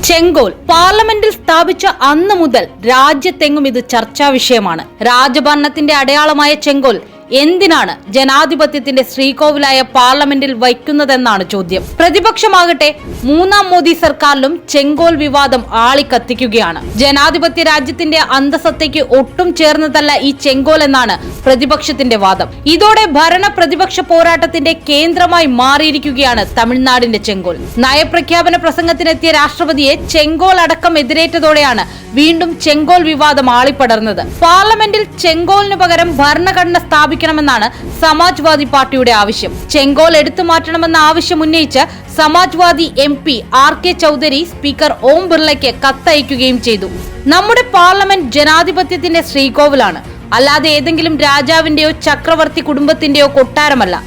ചെങ്കോൽ പാർലമെന്റിൽ സ്ഥാപിച്ച അന്നു മുതൽ രാജ്യത്തെങ്ങും ഇത് ചർച്ചാ വിഷയമാണ്. രാജഭരണത്തിന്റെ അടയാളമായ ചെങ്കോൽ എന്തിനാണ് ജനാധിപത്യത്തിന്റെ ശ്രീകോവിലായ പാർലമെന്റിൽ വയ്ക്കുന്നതെന്നാണ് ചോദ്യം. പ്രതിപക്ഷമാകട്ടെ മൂന്നാം മോദി സർക്കാരിലും ചെങ്കോൽ വിവാദം ആളിക്കത്തിക്കുകയാണ്. ജനാധിപത്യ രാജ്യത്തിന്റെ അന്തസത്തയ്ക്ക് ഒട്ടും ചേർന്നതല്ല ഈ ചെങ്കോൽ എന്നാണ് പ്രതിപക്ഷത്തിന്റെ വാദം. ഇതോടെ ഭരണ പ്രതിപക്ഷ പോരാട്ടത്തിന്റെ കേന്ദ്രമായി മാറിയിരിക്കുകയാണ് തമിഴ്നാടിന്റെ ചെങ്കോൽ. നയപ്രഖ്യാപന പ്രസംഗത്തിനെത്തിയ രാഷ്ട്രപതിയെ ചെങ്കോൽ അടക്കം എതിരേറ്റതോടെയാണ് വീണ്ടും ചെങ്കോൽ വിവാദം ആളിപ്പടർന്നത്. പാർലമെന്റിൽ ചെങ്കോലിന് പകരം ഭരണഘടന സ്ഥാപിക്കണമെന്നാണ് സമാജ്വാദി പാർട്ടിയുടെ ആവശ്യം. ചെങ്കോൽ എടുത്തു മാറ്റണമെന്ന ആവശ്യം ഉന്നയിച്ച് Samajwadi MP RK Chaudhary speaker Om ബിർളയ്ക്ക് കത്തയക്കുകയും ചെയ്തു. നമ്മുടെ പാർലമെന്റ് ജനാധിപത്യത്തിന്റെ ശ്രീകോവിലാണ്, അല്ലാതെ ഏതെങ്കിലും രാജാവിന്റെയോ ചക്രവർത്തി കുടുംബത്തിന്റെയോ കൊട്ടാരമല്ല.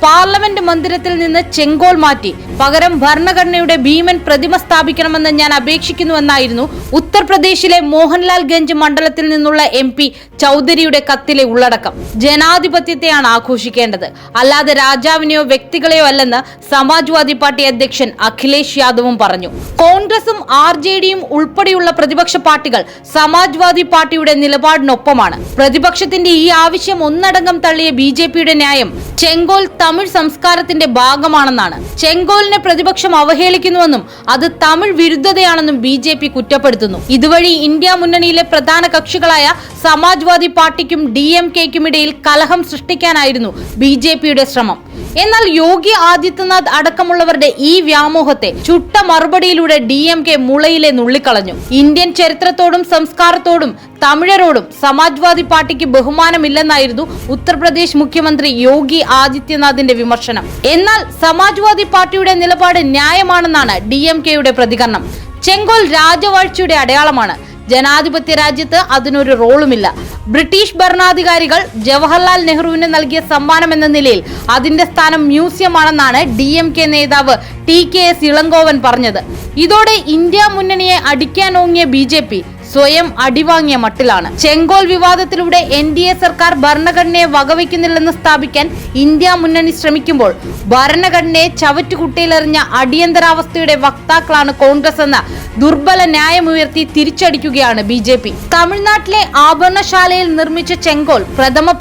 പാർലമെന്റ് മന്ദിരത്തിൽ നിന്ന് ചെങ്കോൽ മാറ്റി പകരം ഭരണഘടനയുടെ ഭീമൻ പ്രതിമ സ്ഥാപിക്കണമെന്ന് ഞാൻ അപേക്ഷിക്കുന്നുവെന്നായിരുന്നു ഉത്തർപ്രദേശിലെ മോഹൻലാൽ ഗഞ്ച് മണ്ഡലത്തിൽ നിന്നുള്ള MP ചൗധരിയുടെ കത്തിലെ ഉള്ളടക്കം. ജനാധിപത്യത്തെയാണ് ആഘോഷിക്കേണ്ടത്, അല്ലാതെ രാജാവിനെയോ വ്യക്തികളെയോ അല്ലെന്ന് സമാജ്വാദി പാർട്ടി അധ്യക്ഷൻ അഖിലേഷ് യാദവും പറഞ്ഞു. കോൺഗ്രസും RJDയും ഉൾപ്പെടെയുള്ള പ്രതിപക്ഷ പാർട്ടികൾ സമാജ്വാദി പാർട്ടിയുടെ നിലപാടിനൊപ്പമാണ്. പ്രതിപക്ഷത്തിന്റെ ഈ ആവശ്യം ഒന്നടങ്കം തള്ളിയ BJPയുടെ ന്യായം ചെങ്കോൽ തമിഴ് സംസ്കാരത്തിന്റെ ഭാഗമാണെന്നാണ്. ചെങ്കോലിനെ പ്രതിപക്ഷം അവഹേളിക്കുന്നുവെന്നും അത് തമിഴ് വിരുദ്ധതയാണെന്നും BJP കുറ്റപ്പെടുത്തുന്നു. ഇതുവഴി ഇന്ത്യ മുന്നണിയിലെ പ്രധാന കക്ഷികളായ സമാജ്വാദി പാർട്ടിക്കും DMKയ്ക്കുമിടയിൽ കലഹം സൃഷ്ടിക്കാനായിരുന്നു BJPയുടെ ശ്രമം. എന്നാൽ യോഗി ആദിത്യനാഥ് അടക്കമുള്ളവരുടെ ഈ വ്യാമോഹത്തെ ചുട്ട മറുപടിയിലൂടെ DMK മുളയിലെ നുള്ളിക്കളഞ്ഞു. ഇന്ത്യൻ ചരിത്രത്തോടും സംസ്കാരത്തോടും തമിഴരോടും സമാജ്വാദി പാർട്ടിക്ക് ബഹുമാനമില്ലെന്നായിരുന്നു ഉത്തർപ്രദേശ് മുഖ്യമന്ത്രി യോഗി ആദിത്യനാഥിന്റെ വിമർശനം. എന്നാൽ സമാജ്വാദി പാർട്ടിയുടെ നിലപാട് ന്യായമാണെന്നാണ് DMKയുടെ പ്രതികരണം. ചെങ്കോൽ രാജവാഴ്ചയുടെ അടയാളമാണ്. ജനാധിപത്യ രാജ്യത്ത് അതിനൊരു റോളുമില്ല. ബ്രിട്ടീഷ് ഭരണാധികാരികൾ ജവഹർലാൽ നെഹ്റുവിന് നൽകിയ സമ്മാനം എന്ന നിലയിൽ അതിന്റെ സ്ഥാനം മ്യൂസിയമാണെന്നാണ് DMK നേതാവ് TKS ഇളങ്കോവൻ പറഞ്ഞത്. ഇതോടെ ഇന്ത്യ മുന്നണിയെ അടിക്കാനോങ്ങിയ BJP സ്വയം അടിവാങ്ങിയ മട്ടിലാണ്. ചെങ്കോൽ വിവാദത്തിലൂടെ NDA സർക്കാർ ഭരണഘടനയെ വകവയ്ക്കുന്നില്ലെന്ന് സ്ഥാപിക്കാൻ ഇന്ത്യ മുന്നണി ശ്രമിക്കുമ്പോൾ ഭരണഘടനയെ ചവറ്റുകുട്ടയിലെറിഞ്ഞ അടിയന്തരാവസ്ഥയുടെ വക്താക്കളാണ് കോൺഗ്രസ് എന്ന ദുർബല ന്യായമുയർത്തി തിരിച്ചടിക്കുകയാണ് BJP. തമിഴ്നാട്ടിലെ ആഭരണശാലയിൽ നിർമ്മിച്ച ചെങ്കോൽ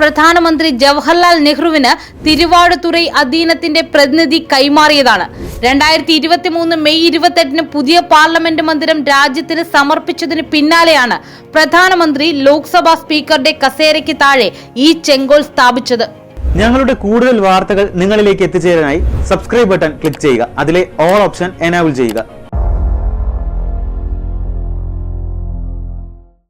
പ്രധാനമന്ത്രി ജവഹർലാൽ നെഹ്റുവിന് തിരുവാടുതുറൈ അധീനത്തിന്റെ പ്രതിനിധി കൈമാറിയതാണ്. 2023 മെയ് 28 പുതിയ പാർലമെന്റ് മന്ദിരം രാജ്യത്തിന് സമർപ്പിച്ചതിന് പിന്നാലെയാണ് പ്രധാനമന്ത്രി ലോക്സഭാ സ്പീക്കറുടെ കസേരയ്ക്ക് താഴെ ഈ ചെങ്കോൽ സ്ഥാപിച്ചത്. ഞങ്ങളുടെ കൂടുതൽ വാർത്തകൾ നിങ്ങളിലേക്ക് എത്തിച്ചേരാനായി സബ്സ്ക്രൈബ് ബട്ടൺ ക്ലിക്ക് ചെയ്യുക. അതിലെ ഓൾ ഓപ്ഷൻ എനേബിൾ ചെയ്യുക.